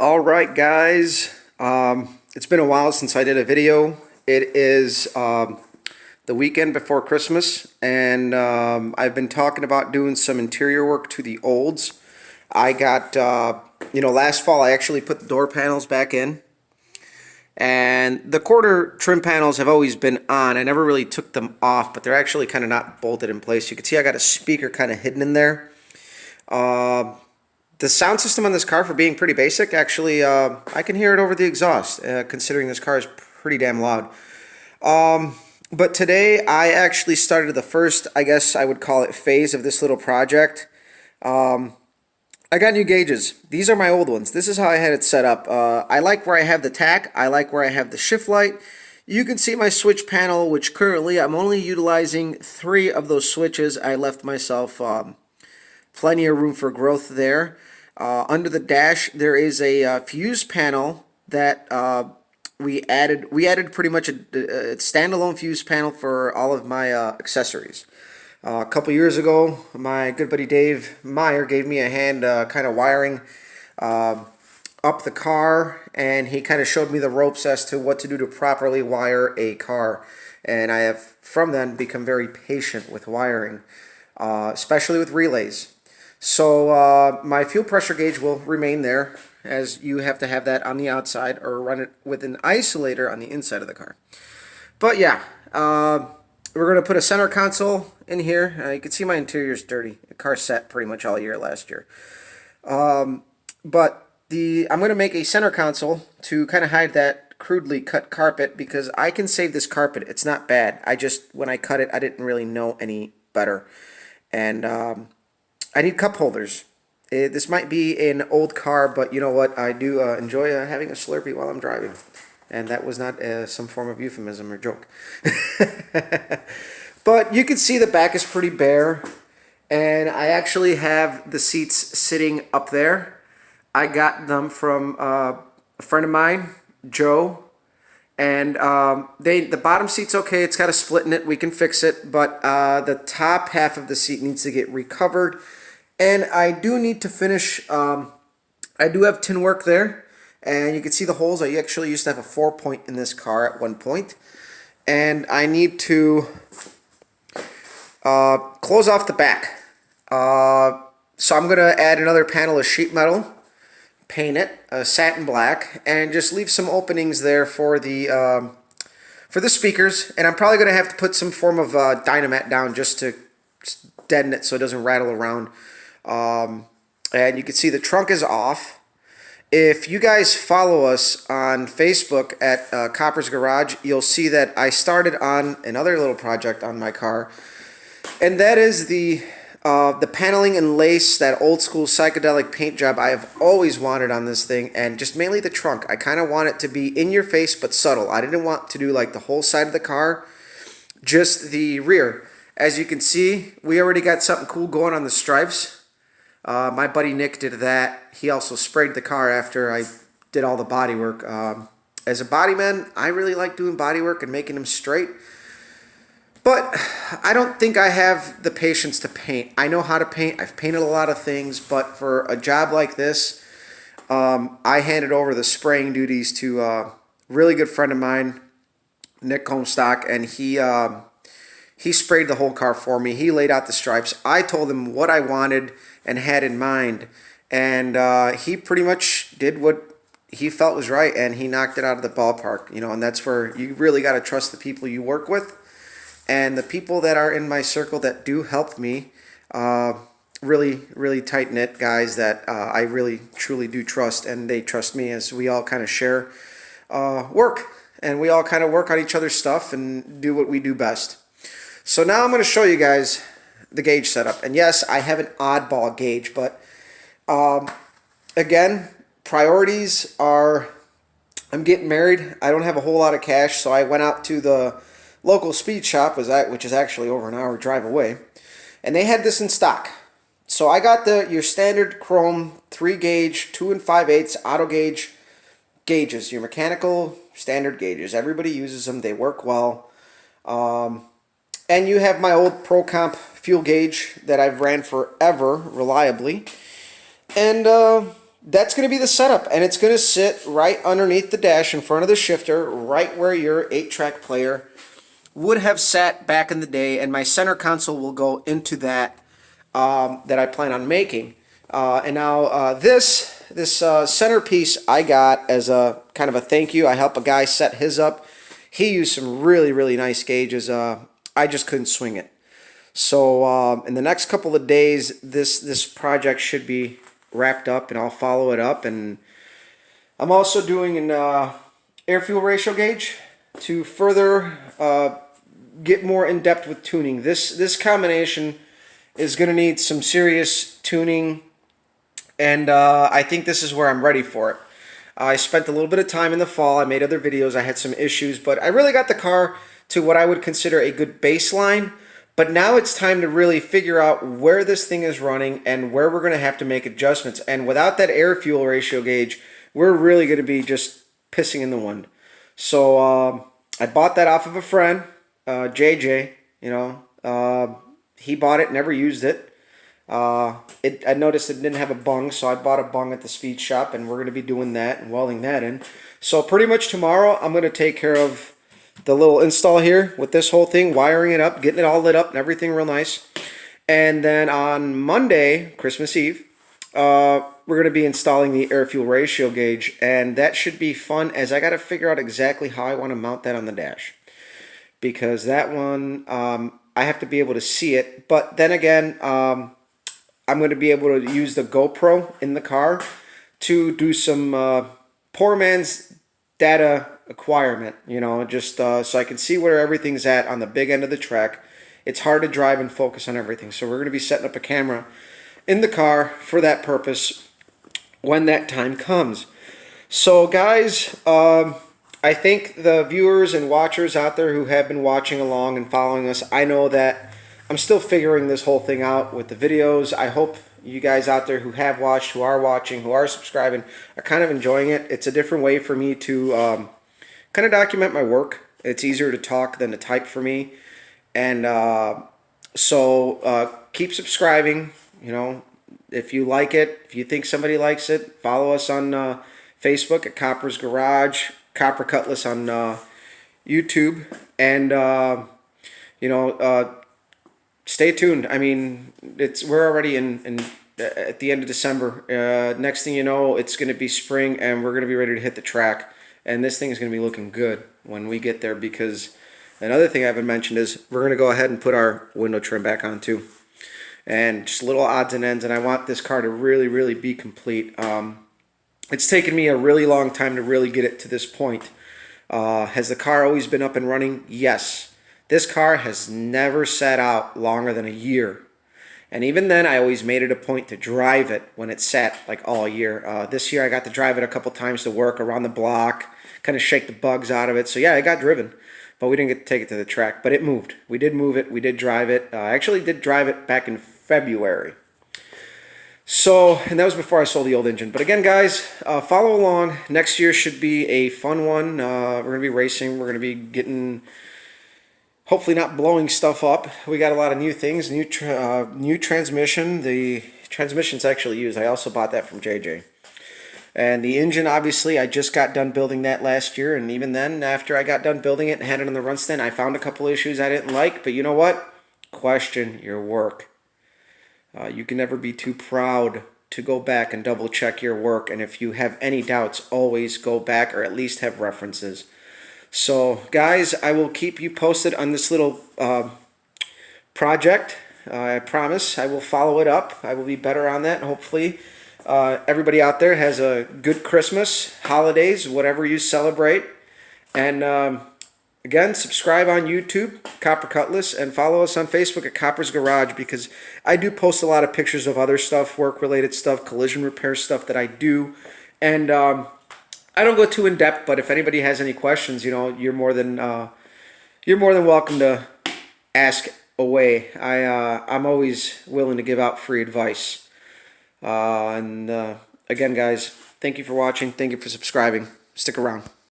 All right, guys. It's been a while since I did a video. It is the weekend before Christmas, and I've been talking about doing some interior work to the Olds. I got, last fall I actually put the door panels back in, and the quarter trim panels have always been on. I never really took them off, but they're actually kind of not bolted in place. You can see I got a speaker kind of hidden in there. The sound system on this car, for being pretty basic, actually, I can hear it over the exhaust, considering this car is pretty damn loud. But today, I actually started the first, I guess I would call it, phase of this little project. I got new gauges. These are my old ones. This is how I had it set up. I like where I have the tack. I like where I have the shift light. You can see my switch panel, which currently I'm only utilizing 3 of those switches. I left myself plenty of room for growth there. Under the dash, there is a fuse panel that we added. We added pretty much a standalone fuse panel for all of my accessories. A couple years ago, my good buddy Dave Meyer gave me a hand kind of wiring up the car, and he kind of showed me the ropes as to what to do to properly wire a car. And I have, from then, become very patient with wiring, especially with relays. So my fuel pressure gauge will remain there, as you have to have that on the outside or run it with an isolator on the inside of the car. But yeah, we're going to put a center console in here. You can see my interior is dirty. The car sat pretty much all year last year. But I'm going to make a center console to kind of hide that crudely cut carpet, because I can save this carpet. It's not bad. When I cut it, I didn't really know any better. And I need cup holders. This might be an old car, but you know what? I do enjoy having a Slurpee while I'm driving. And that was not some form of euphemism or joke. But you can see the back is pretty bare. And I actually have the seats sitting up there. I got them from a friend of mine, Joe. And the bottom seat's okay. It's got a split in it. We can fix it. But the top half of the seat needs to get recovered. And I do need to finish, I do have tin work there, and you can see the holes. I actually used to have a 4-point in this car at one point. And I need to close off the back. So I'm going to add another panel of sheet metal, paint it satin black, and just leave some openings there for the speakers. And I'm probably going to have to put some form of Dynamat down just to deaden it so it doesn't rattle around. And you can see the trunk is off. If you guys follow us on Facebook at Copper's Garage, you'll see that I started on another little project on my car, and that is the paneling and lace, that old school psychedelic paint job I have always wanted on this thing, and just mainly the trunk. I kind of want it to be in your face but subtle. I didn't want to do like the whole side of the car, just the rear. As you can see, we already got something cool going on the stripes. My buddy Nick did that. He also sprayed the car after I did all the body work. As a body man, I really like doing body work and making them straight. But I don't think I have the patience to paint. I know how to paint. I've painted a lot of things. But for a job like this, I handed over the spraying duties to a really good friend of mine, Nick Comstock, and he sprayed the whole car for me. He laid out the stripes. I told him what I wanted and had in mind, and he pretty much did what he felt was right, and he knocked it out of the ballpark. And that's where you really got to trust the people you work with, and the people that are in my circle that do help me, really, really tight-knit guys that I really, truly do trust, and they trust me, as we all kind of share work, and we all kind of work on each other's stuff and do what we do best. So now I'm going to show you guys the gauge setup. And yes, I have an oddball gauge, but again, priorities are, I'm getting married. I don't have a whole lot of cash, so I went out to the local speed shop, which is actually over an hour drive away, and they had this in stock. So I got your standard chrome 3-gauge, 2 5/8 auto gauge gauges, your mechanical standard gauges. Everybody uses them. They work well. And you have my old Pro Comp fuel gauge that I've ran forever reliably. And that's going to be the setup, and it's going to sit right underneath the dash in front of the shifter, right where your 8-track player would have sat back in the day, and my center console will go into that that I plan on making. And now this centerpiece I got as a kind of a thank you. I helped a guy set his up. He used some really nice gauges. I just couldn't swing it. So in the next couple of days, this project should be wrapped up, and I'll follow it up. And I'm also doing an air fuel ratio gauge to further get more in depth with tuning. This combination is going to need some serious tuning, and I think this is where I'm ready for it. I spent a little bit of time in the fall. I made other videos. I had some issues, but I really got the car to what I would consider a good baseline. But now it's time to really figure out where this thing is running and where we're going to have to make adjustments. And without that air fuel ratio gauge, we're really going to be just pissing in the wind. So I bought that off of a friend, JJ. You know, he bought it, never used it. I noticed it didn't have a bung, so I bought a bung at the speed shop, and we're going to be doing that and welding that in. So pretty much tomorrow, I'm going to take care of the little install here with this whole thing, wiring it up, getting it all lit up and everything real nice. And then on Monday, Christmas Eve, we're going to be installing the air fuel ratio gauge, and that should be fun, as I got to figure out exactly how I want to mount that on the dash, because that one I have to be able to see it. But then again, I'm going to be able to use the GoPro in the car to do some poor man's data acquirement, you know, just so I can see where everything's at on the big end of the track. It's hard to drive and focus on everything, so we're going to be setting up a camera in the car for that purpose when that time comes. So guys, I think the viewers and watchers out there who have been watching along and following us, I know that I'm still figuring this whole thing out with the videos. I hope you guys out there who have watched, who are watching, who are subscribing, are kind of enjoying it. It's a different way for me to kind of document my work. It's easier to talk than to type for me. And so keep subscribing. You know, if you like it, if you think somebody likes it, follow us on Facebook at Copper's Garage, Copper Cutlass on YouTube, and you know, stay tuned. I mean, we're already in at the end of December. Next thing you know, it's going to be spring, and we're going to be ready to hit the track. And this thing is going to be looking good when we get there, because another thing I haven't mentioned is we're going to go ahead and put our window trim back on too. And just little odds and ends, and I want this car to really be complete. It's taken me a really long time to really get it to this point. Has the car always been up and running? Yes. This car has never sat out longer than a year. And even then, I always made it a point to drive it when it sat like all year. This year, I got to drive it a couple times to work around the block, kind of shake the bugs out of it. So yeah, it got driven, but we didn't get to take it to the track. But it moved. We did move it. We did drive it. I actually did drive it back in February. So, and that was before I sold the old engine. But again, guys, follow along. Next year should be a fun one. We're going to be racing. We're going to be getting, hopefully not blowing stuff up. We got a lot of new things, new transmission. The transmission's actually used. I also bought that from JJ. And the engine, obviously, I just got done building that last year. And even then, after I got done building it and had it on the run stand, I found a couple issues I didn't like. But you know what? Question your work. You can never be too proud to go back and double check your work. And if you have any doubts, always go back, or at least have references. So, guys, I will keep you posted on this little project. I promise I will follow it up. I will be better on that. Hopefully, everybody out there has a good Christmas, holidays, whatever you celebrate. And again, subscribe on YouTube, Copper Cutlass, and follow us on Facebook at Copper's Garage, because I do post a lot of pictures of other stuff, work-related stuff, collision repair stuff that I do. And I don't go too in depth, but if anybody has any questions, you know, you're more than welcome to ask away. I'm always willing to give out free advice. Again, guys, thank you for watching. Thank you for subscribing. Stick around.